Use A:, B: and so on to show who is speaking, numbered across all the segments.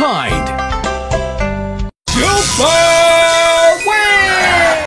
A: kind.
B: Super win!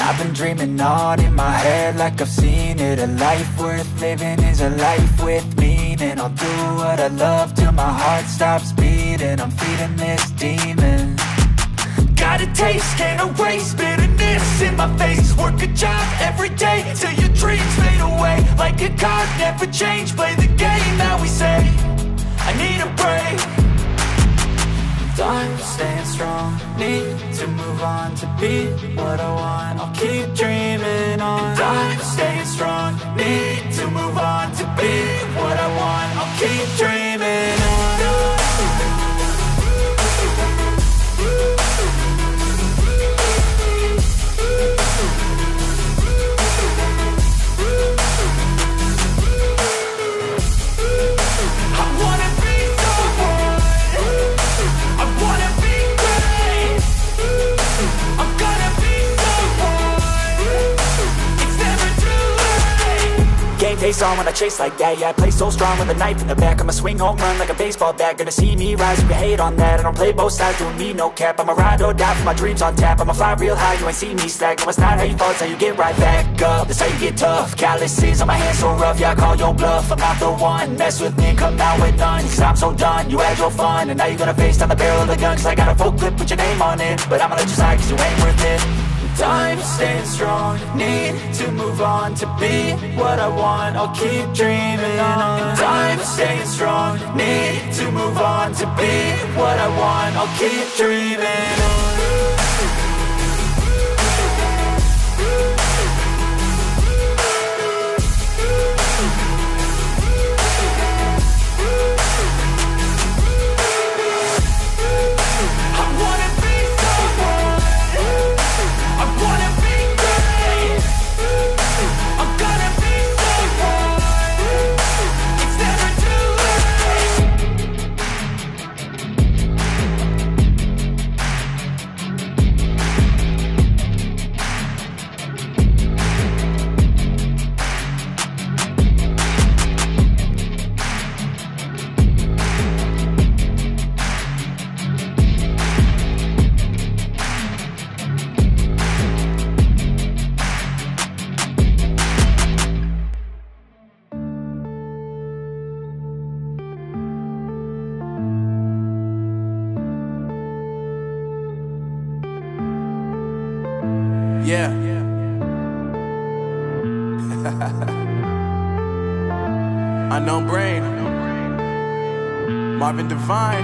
C: I've been dreaming on in my head like I've seen it. A life worth living is a life with meaning. I'll do what I love till my heart stops beating. I'm feeding this demon. Got a taste, can't erase bitterness in my face. Work a job every day till your dreams fade away. Like a card, never change, play the game that we say. I need a break. I'm staying strong, need to move on to be what I want. I'll keep dreaming on. I'm staying strong, need to move on to be what I want. I'll keep dreaming on. Face on when I chase like that. Yeah, I play so strong with a knife in the back. I'ma swing home run like a baseball bat. Gonna see me rise, you can hate on that. I don't play both sides, doing me no cap. I'ma ride or die for my dreams on tap. I'ma fly real high, you ain't see me slack. No, it's not how you fall, it's how you get right back up. That's how you get tough. Calluses on my hands so rough, yeah, I call your bluff. I'm not the one, mess with me and come out with none. Cause I'm so done, you had your fun. And now you're gonna face down the barrel of the gun. Cause I got a full clip with your name on it. But I'ma let you slide cause you ain't worth it. I'm staying strong, need to move on to be what I want. I'll keep dreaming on. I'm staying strong, need to move on to be what I want. I'll keep dreaming on.
A: Yeah. Unknown Brain, Marvin Devine.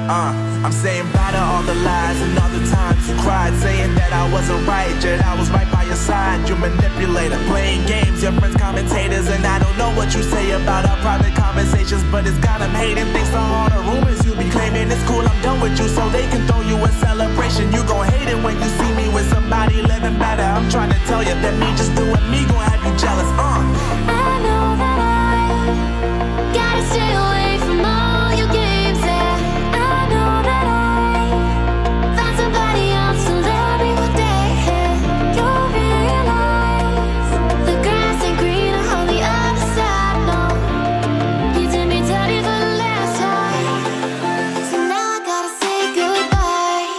A: I'm saying bye to all the lies and all the times you cried, saying that I wasn't right, yet I was right by your side. You manipulator, playing games, your friends commentators, and I don't know what you say about our private conversations, but it's got them hating. Thanks to all the rumors you be claiming. It's cool, I'm done with you, so they can throw you a celebration. You gon' hate it when you see me with somebody living better. I'm trying to tell you that me just doing me gon' have you jealous.
B: I know that I gotta stay away from all your games, yeah. I know that I found somebody else to love me one day, yeah. You'll realize the grass ain't greener on the other side, no. You did me dirty for the last time, so now I gotta say goodbye.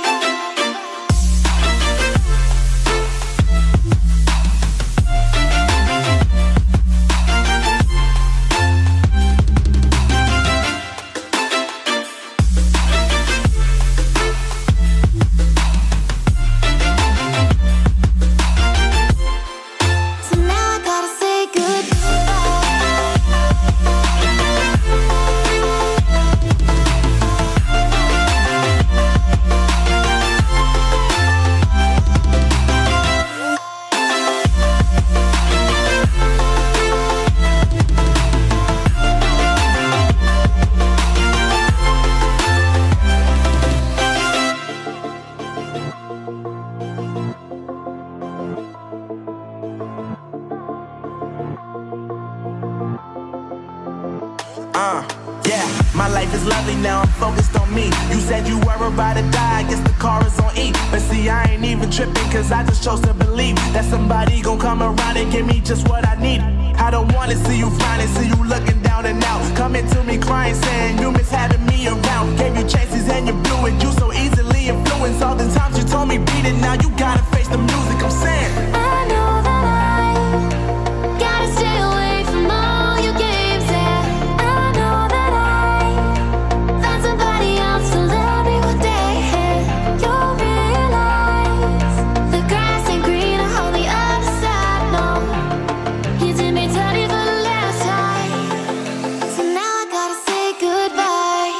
B: So now I gotta say goodbye.
A: Yeah, my life is lovely now, I'm focused on me. You said you were about to die, I guess the car is on E. But see, I ain't even tripping, cause I just chose to believe that somebody gon' come around and give me just what I need. I don't wanna see you finally, see you looking down and out, coming to me crying, saying you miss having me around. Gave you chances and you blew it, you so easily influenced. All the times you told me beat it, now you gotta face the music. I'm saying
B: I know that I gotta stay away from all your games, yeah. I know that I found somebody else to love me one day, yeah. You'll realize the grass ain't greener on the other side, no. You did me dirty for the last time, so now I gotta say goodbye.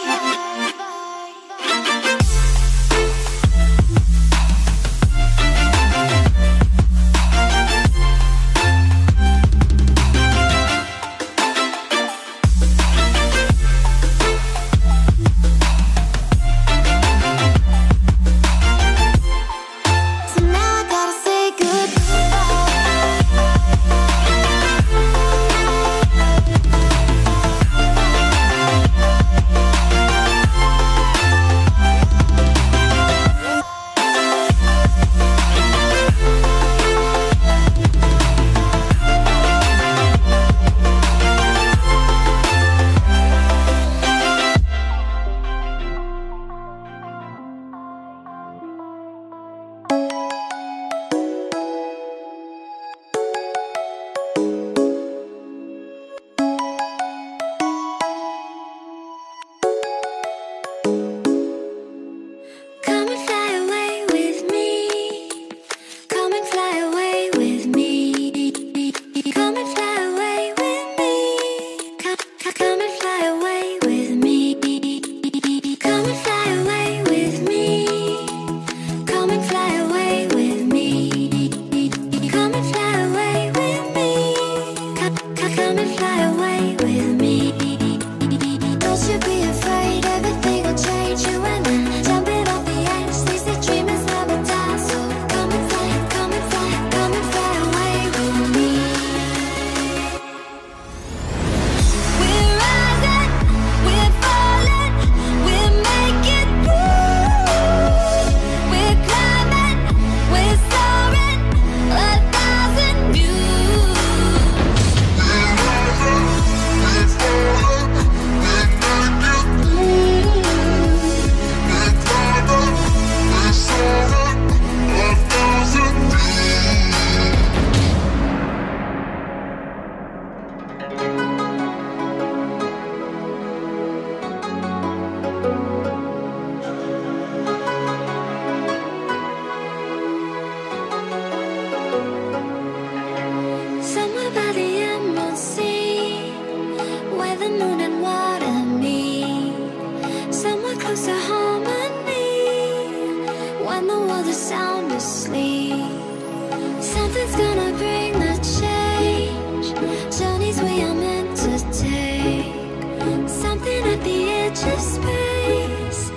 B: edge of space,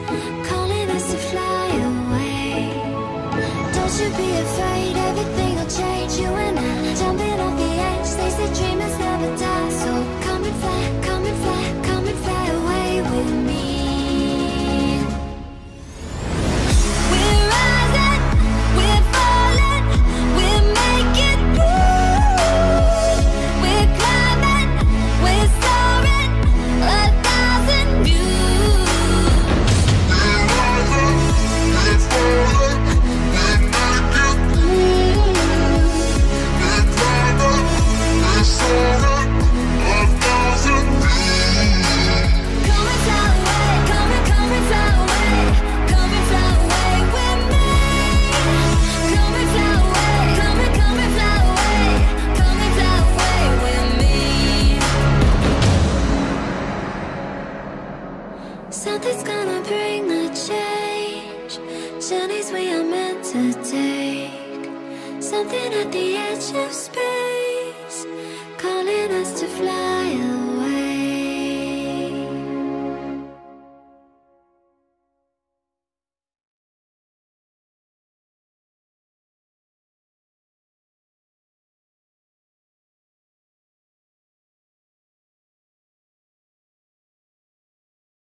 B: calling us to fly away. Don't you be afraid, everything will change. You and I, jumping off the edge. They say dreamers never die, so come and fly, come and fly, come and fly away with me. We're rising, we're falling, we're making moves. We're climbing, we're soaring, 1,000 views.
A: We're rising, we're falling, we're making moves. We're climbing, we're soaring, 1,000 views.
B: Come and fly away, come and fly away, come and fly away with me. Come and fly away, come and fly away, come and fly away with me. Something's gonna bring the change, journeys we are meant to take. Something at the edge of space.